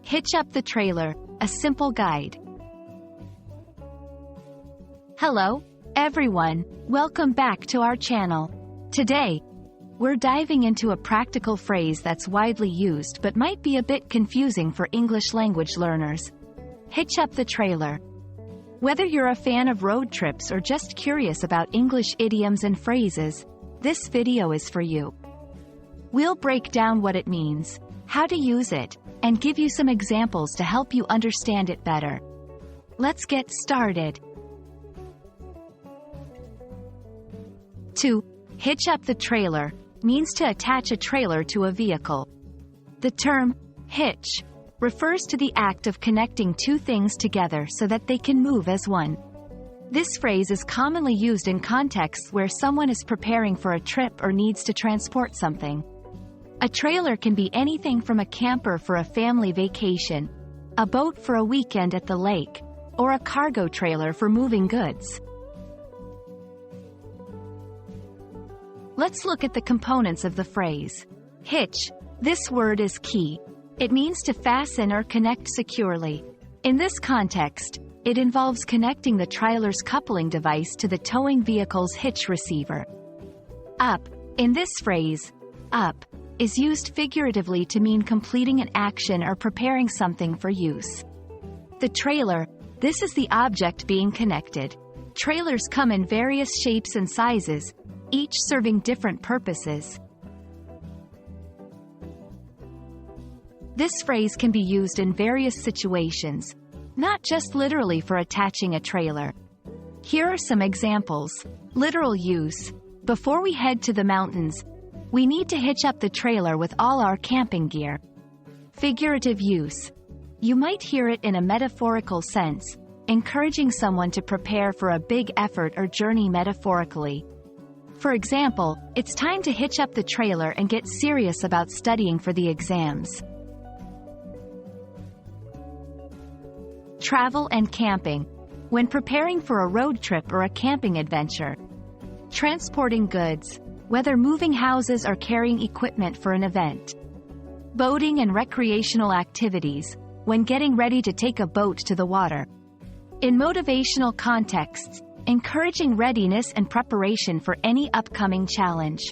Hitch up the trailer, a simple guide. Hello, everyone, welcome back to our channel. Today, we're diving into a practical phrase that's widely used but might be a bit confusing for English language learners. Hitch up the trailer. Whether you're a fan of road trips or just curious about English idioms and phrases, this video is for you. We'll break down what it means, how to use it, and give you some examples to help you understand it better. Let's get started. To hitch up the trailer means to attach a trailer to a vehicle. The term hitch refers to the act of connecting two things together so that they can move as one. This phrase is commonly used in contexts where someone is preparing for a trip or needs to transport something. A trailer can be anything from a camper for a family vacation, a boat for a weekend at the lake, or a cargo trailer for moving goods. Let's look at the components of the phrase. Hitch. This word is key. It means to fasten or connect securely. In this context, it involves connecting the trailer's coupling device to the towing vehicle's hitch receiver. Up. In this phrase, up is used figuratively to mean completing an action or preparing something for use. The trailer. This is the object being connected. Trailers come in various shapes and sizes, each serving different purposes. This phrase can be used in various situations, not just literally for attaching a trailer. Here are some examples. Literal use. Before we head to the mountains, we need to hitch up the trailer with all our camping gear. Figurative use. You might hear it in a metaphorical sense, encouraging someone to prepare for a big effort or journey metaphorically. For example, it's time to hitch up the trailer and get serious about studying for the exams. Travel and camping. When preparing for a road trip or a camping adventure. Transporting goods. Whether moving houses or carrying equipment for an event. Boating and recreational activities. When getting ready to take a boat to the water. In motivational contexts, encouraging readiness and preparation for any upcoming challenge.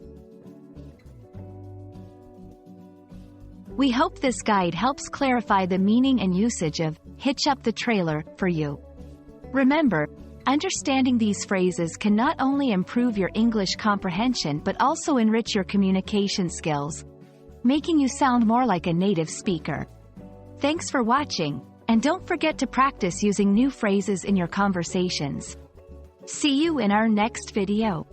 We hope this guide helps clarify the meaning and usage of hitch up the trailer for you. Remember, understanding these phrases can not only improve your English comprehension but also enrich your communication skills, making you sound more like a native speaker. Thanks for watching, and don't forget to practice using new phrases in your conversations. See you in our next video.